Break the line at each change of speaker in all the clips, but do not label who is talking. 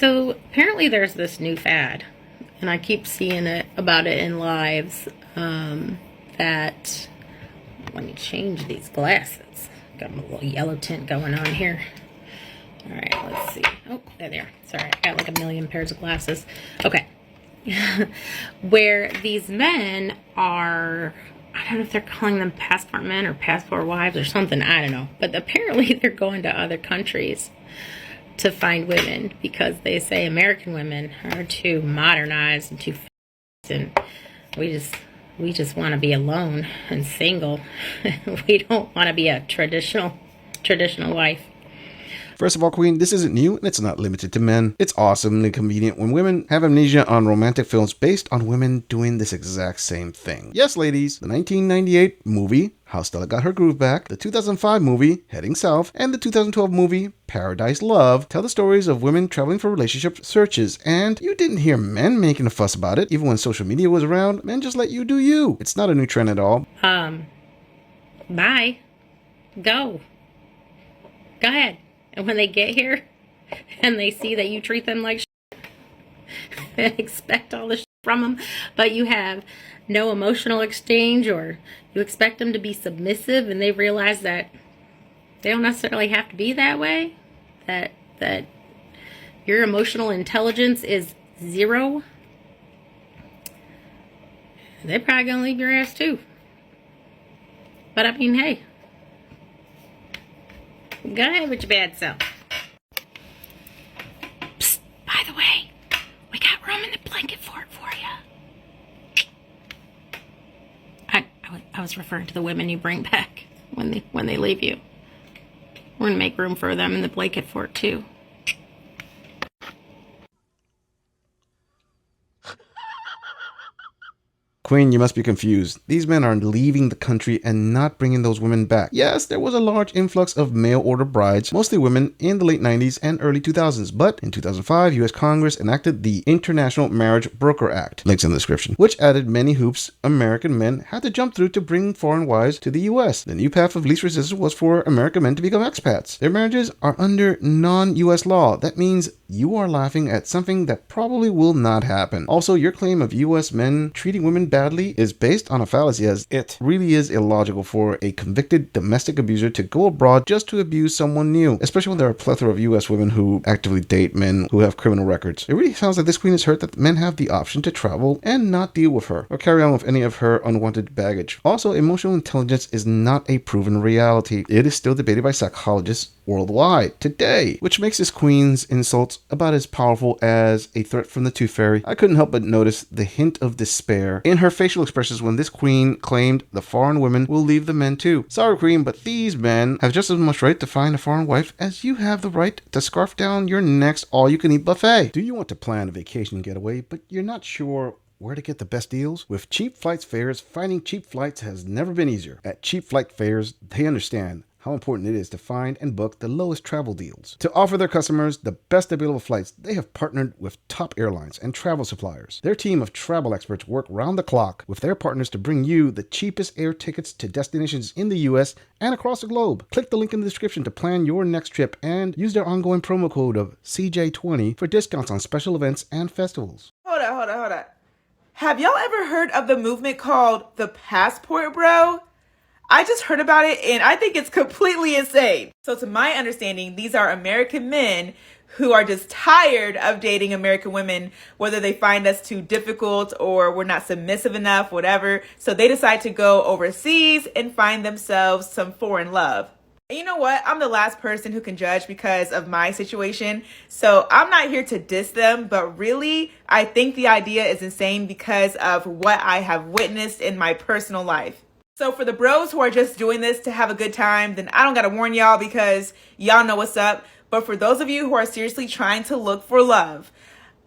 So apparently there's this new fad, and I keep seeing about it in lives, that, let me change these glasses. Got a little yellow tint going on here. All right, let's see. Oh, there they are. Sorry, I got like a million pairs of glasses. Okay. Where these men are, I don't know if they're calling them passport men or passport wives or something, I don't know. But apparently they're going to other countries to find women because they say American women are too modernized and too fast, and we just want to be alone and single. We don't want to be a traditional wife.
First of all, Queen, this isn't new and it's not limited to men. It's awesomely convenient when women have amnesia on romantic films based on women doing this exact same thing. Yes, ladies, the 1998 movie How Stella Got Her Groove Back, the 2005 movie Heading South, and the 2012 movie Paradise Love tell the stories of women traveling for relationship searches, and you didn't hear men making a fuss about it. Even when social media was around, men just let you do you. It's not a new trend at all.
Bye. Go ahead. And when they get here and they see that you treat them like shit and expect all this shit from them, but you have no emotional exchange, or you expect them to be submissive, and they realize that they don't necessarily have to be that way, that your emotional intelligence is zero, they're probably going to leave your ass too. But I mean, hey. Go ahead with your bad self. Psst, by the way, we got room in the blanket fort for you. I was referring to the women you bring back when they leave you. We're going to make room for them in the blanket fort too.
Queen, you must be confused. These men are leaving the country and not bringing those women back. Yes, there was a large influx of mail-order brides, mostly women, in the late 90s and early 2000s, but in 2005, U.S. Congress enacted the International Marriage Broker Act, links in the description, which added many hoops American men had to jump through to bring foreign wives to the U.S. The new path of least resistance was for American men to become expats. Their marriages are under non-U.S. law. That means you are laughing at something that probably will not happen. Also, your claim of U.S. men treating women badly is based on a fallacy, as it really is illogical for a convicted domestic abuser to go abroad just to abuse someone new, especially when there are a plethora of U.S. women who actively date men who have criminal records. It really sounds like this queen is hurt that men have the option to travel and not deal with her or carry on with any of her unwanted baggage. Also, emotional intelligence is not a proven reality. It is still debated by psychologists worldwide today, which makes this queen's insults about as powerful as a threat from the Tooth Fairy. I couldn't help but notice the hint of despair in her facial expressions when this queen claimed the foreign women will leave the men too. Sorry, queen, but these men have just as much right to find a foreign wife as you have the right to scarf down your next all-you-can-eat buffet. Do you want to plan a vacation getaway, but you're not sure where to get the best deals? With Cheap Flights Fares, finding cheap flights has never been easier. At Cheap Flight Fares, they understand how important it is to find and book the lowest travel deals. To offer their customers the best available flights, they have partnered with top airlines and travel suppliers. Their team of travel experts work round the clock with their partners to bring you the cheapest air tickets to destinations in the US and across the globe. Click the link in the description to plan your next trip and use their ongoing promo code of CJ20 for discounts on special events and festivals.
Hold up. Have y'all ever heard of the movement called the Passport Bro? I just heard about it and I think it's completely insane. So to my understanding, these are American men who are just tired of dating American women, whether they find us too difficult or we're not submissive enough, whatever. So they decide to go overseas and find themselves some foreign love. And you know what? I'm the last person who can judge because of my situation. So I'm not here to diss them, but really, I think the idea is insane because of what I have witnessed in my personal life. So for the bros who are just doing this to have a good time, then I don't got to warn y'all because y'all know what's up. But for those of you who are seriously trying to look for love,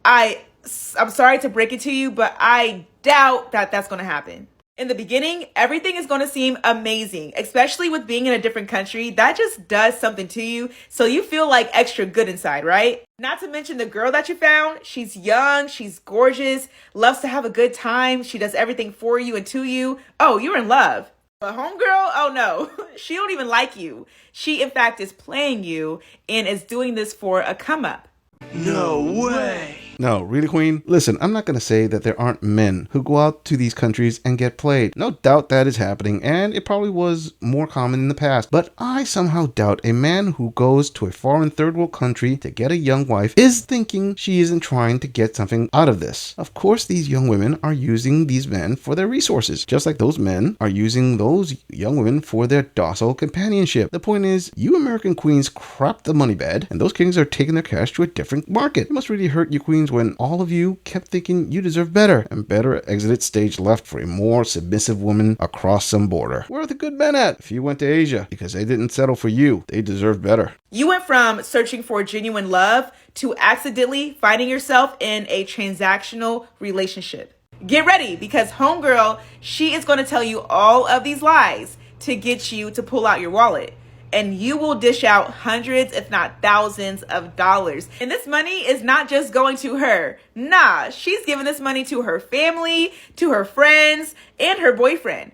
I'm sorry to break it to you, but I doubt that that's going to happen. In the beginning, everything is going to seem amazing, especially with being in a different country. That just does something to you. So you feel like extra good inside, right? Not to mention the girl that you found. She's young. She's gorgeous. Loves to have a good time. She does everything for you and to you. Oh, you're in love. But homegirl, oh no, she don't even like you. She, in fact, is playing you and is doing this for a come up.
No way.
No, really, Queen? Listen, I'm not going to say that there aren't men who go out to these countries and get played. No doubt that is happening, and it probably was more common in the past. But I somehow doubt a man who goes to a foreign third world country to get a young wife is thinking she isn't trying to get something out of this. Of course, these young women are using these men for their resources, just like those men are using those young women for their docile companionship. The point is, you American queens crap the money bed, and those kings are taking their cash to a different market. It must really hurt you queens when all of you kept thinking you deserve better, and better exited stage left for a more submissive woman across some border. Where are the good men at? If you went to Asia because they didn't settle for you, they deserve better.
You went from searching for genuine love to accidentally finding yourself in a transactional relationship. Get ready, because homegirl, she is going to tell you all of these lies to get you to pull out your wallet. And you will dish out hundreds, if not thousands of dollars. And this money is not just going to her. Nah, she's giving this money to her family, to her friends, and her boyfriend.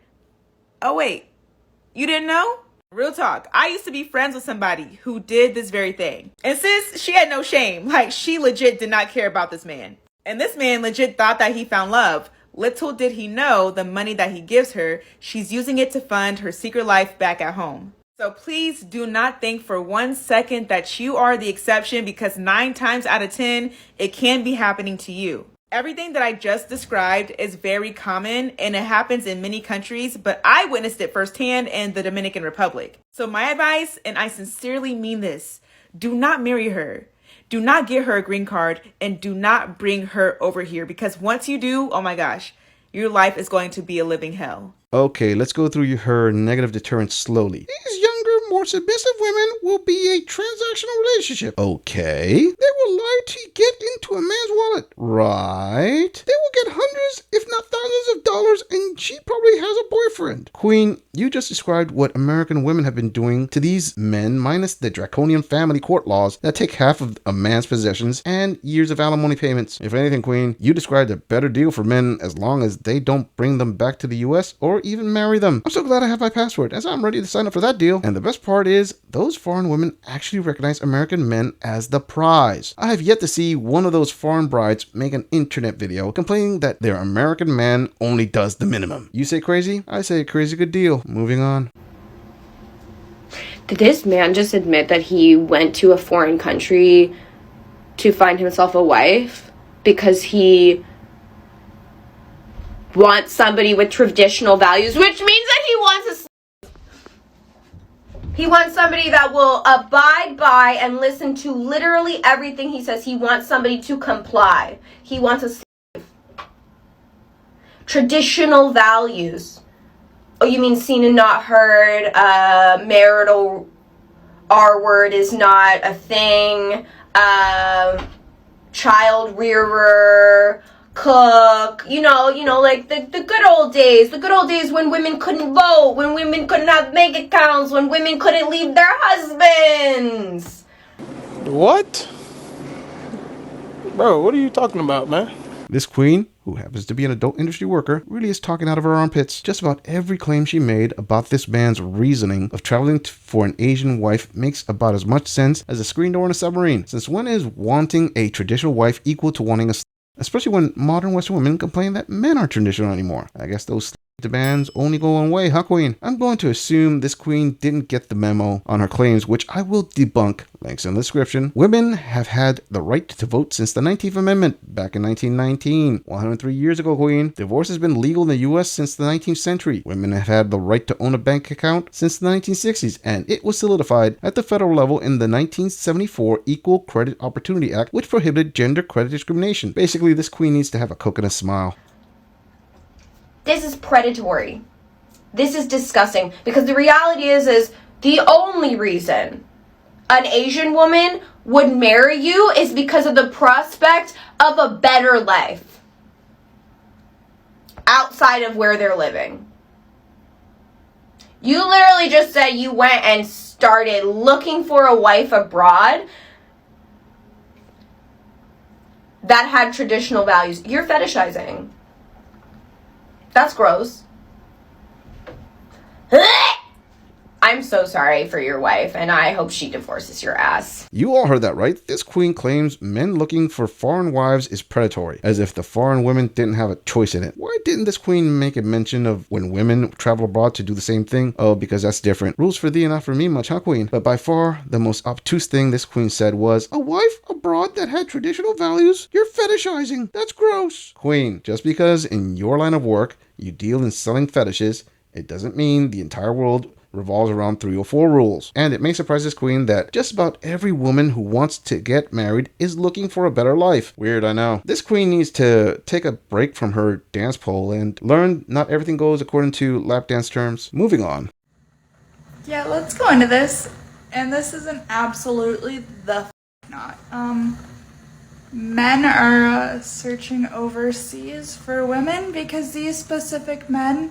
Oh wait, you didn't know? Real talk, I used to be friends with somebody who did this very thing. And sis, she had no shame. Like, she legit did not care about this man. And this man legit thought that he found love. Little did he know the money that he gives her, she's using it to fund her secret life back at home. So please do not think for 1 second that you are the exception, because 9 times out of 10, it can be happening to you. Everything that I just described is very common and it happens in many countries, but I witnessed it firsthand in the Dominican Republic. So my advice, and I sincerely mean this, do not marry her. Do not get her a green card, and do not bring her over here, because once you do, oh my gosh, your life is going to be a living hell.
Okay, let's go through her negative deterrents slowly. These younger, more submissive women will be a transactional relationship. Okay. They will lie to get into a man's wallet. Right. They will get hundreds, if not thousands of dollars, and she probably has a boyfriend. Queen, you just described what American women have been doing to these men, minus the draconian family court laws that take half of a man's possessions and years of alimony payments. If anything, Queen, you described a better deal for men as long as they don't bring them back to the US or even marry them. I'm so glad I have my password, as I'm ready to sign up for that deal. And the best part is, those foreign women actually recognize American men as the prize. I have yet to see one of those foreign brides make an internet video complaining that their American man only does the minimum. You say crazy? I say crazy good deal. Moving on.
Did this man just admit that he went to a foreign country to find himself a wife because he wants somebody with traditional values, which means that he wants somebody that will abide by and listen to literally everything he says. He wants somebody to comply. He wants a slave. Traditional values. Oh, you mean seen and not heard? Marital R word is not a thing. Child rearer. Cook, you know, like the good old days when women couldn't vote, when women couldn't have bank accounts, when women couldn't leave their husbands.
What? Bro, what are you talking about, man?
This queen, who happens to be an adult industry worker, really is talking out of her armpits. Just about every claim she made about this man's reasoning of traveling for an Asian wife makes about as much sense as a screen door in a submarine. Since when is wanting a traditional wife equal to wanting a especially when modern Western women complain that men aren't traditional anymore? I guess those demands only go one way, huh, Queen? I'm going to assume this queen didn't get the memo on her claims, which I will debunk. Links in the description. Women have had the right to vote since the 19th Amendment back in 1919. 103 years ago, Queen. Divorce has been legal in the US since the 19th century. Women have had the right to own a bank account since the 1960s, and it was solidified at the federal level in the 1974 Equal Credit Opportunity Act, which prohibited gender credit discrimination. Basically, this queen needs to have a coconut smile.
This is predatory. This is disgusting, because the reality is the only reason an Asian woman would marry you is because of the prospect of a better life outside of where they're living. You literally just said you went and started looking for a wife abroad that had traditional values. You're fetishizing. That's gross. I I'm so sorry for your wife, and I hope she divorces your ass.
You all heard that right. This queen claims men looking for foreign wives is predatory, as if the foreign women didn't have a choice in it. Why didn't this queen make a mention of when women travel abroad to do the same thing? Oh, because that's different. Rules for thee and not for me much, huh, queen? But by far, the most obtuse thing this queen said was, a wife abroad that had traditional values? You're fetishizing. That's gross. Queen, just because in your line of work you deal in selling fetishes, it doesn't mean the entire world revolves around 3 or 4 rules. And it may surprise this queen that just about every woman who wants to get married is looking for a better life. Weird, I know. This queen needs to take a break from her dance pole and learn not everything goes according to lap dance terms. Moving on.
Yeah, let's go into this. And this is an absolutely the not. Men are searching overseas for women because these specific men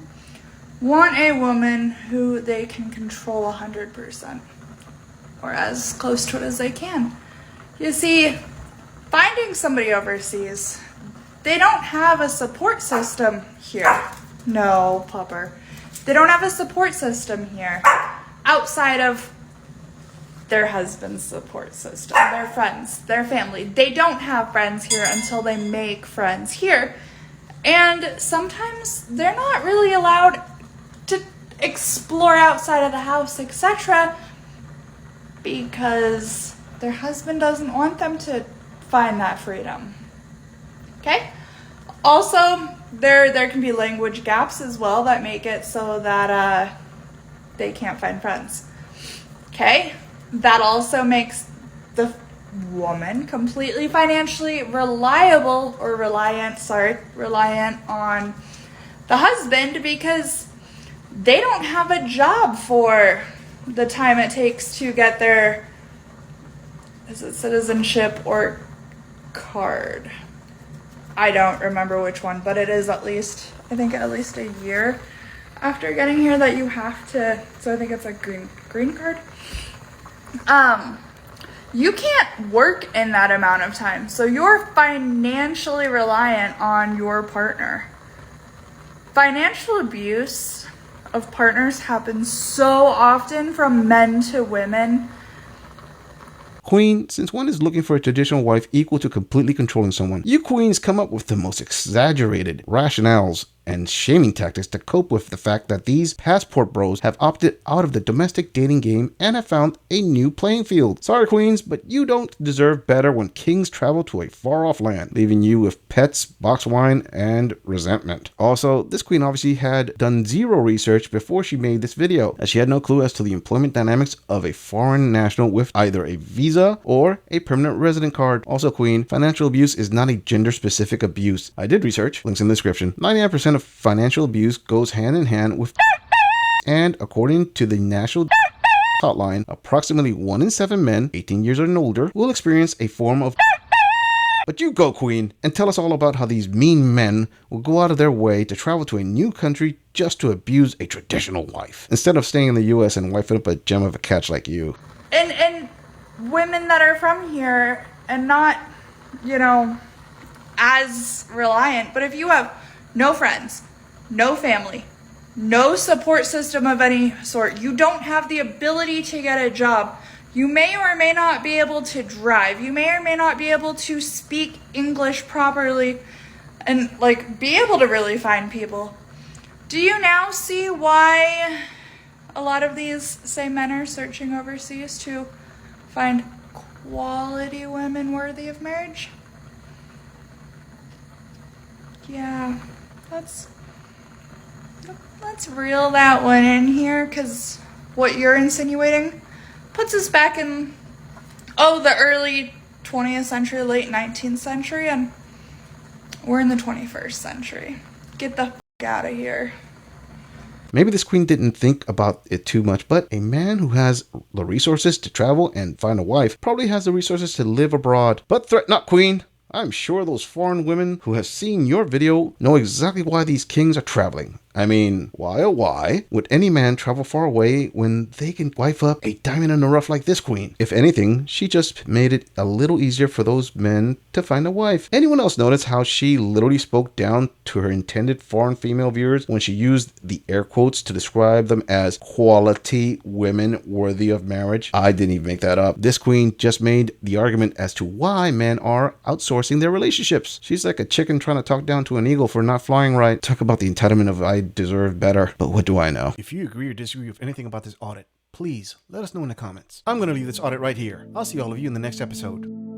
want a woman who they can control 100%, or as close to it as they can. You see, finding somebody overseas, they don't have a support system here. No, pupper. They don't have a support system here outside of their husband's support system, their friends, their family. They don't have friends here until they make friends here. And sometimes they're not really allowed to explore outside of the house, etc., because their husband doesn't want them to find that freedom. Okay? Also, there can be language gaps as well that make it so that they can't find friends. Okay? That also makes the woman completely financially reliant on the husband, because they don't have a job for the time it takes to get their, is it citizenship or card? I don't remember which one, but it is at least a year after getting here that you have to, so I think it's a green card. You can't work in that amount of time, so you're financially reliant on your partner. Financial abuse of partners happens so often from men to women.
Queen, since one is looking for a traditional wife equal to completely controlling someone, you queens come up with the most exaggerated rationales and shaming tactics to cope with the fact that these passport bros have opted out of the domestic dating game and have found a new playing field. Sorry, queens, but you don't deserve better when kings travel to a far-off land, leaving you with pets, box wine, and resentment. Also, this queen obviously had done zero research before she made this video, as she had no clue as to the employment dynamics of a foreign national with either a visa or a permanent resident card. Also, queen, financial abuse is not a gender-specific abuse. I did research, links in the description. 99% of financial abuse goes hand in hand with, and according to the National Hotline, approximately 1 in 7 men 18 years and older will experience a form of. But you go, queen, and tell us all about how these mean men will go out of their way to travel to a new country just to abuse a traditional wife, instead of staying in the US and wifing up a gem of a catch like you.
And women that are from here and not, as reliant, but if you have no friends, no family, no support system of any sort, you don't have the ability to get a job, you may or may not be able to drive, you may or may not be able to speak English properly and be able to really find people. Do you now see why a lot of these same men are searching overseas to find quality women worthy of marriage? Yeah, let's reel that one in here, because what you're insinuating puts us back in, the early 20th century, late 19th century, and we're in the 21st century. Get the out of here.
Maybe this queen didn't think about it too much, but a man who has the resources to travel and find a wife probably has the resources to live abroad. But threat not, queen. I'm sure those foreign women who have seen your video know exactly why these kings are traveling. I mean, why oh why would any man travel far away when they can wife up a diamond in the rough like this queen? If anything, she just made it a little easier for those men to find a wife. Anyone else notice how she literally spoke down to her intended foreign female viewers when she used the air quotes to describe them as quality women worthy of marriage? I didn't even make that up. This queen just made the argument as to why men are outsourcing their relationships. She's like a chicken trying to talk down to an eagle for not flying right. Talk about the entitlement of I deserve better. But what do I know? If you agree or disagree with anything about this audit, please let us know in the comments. I'm going to leave this audit right here. I'll see all of you in the next episode.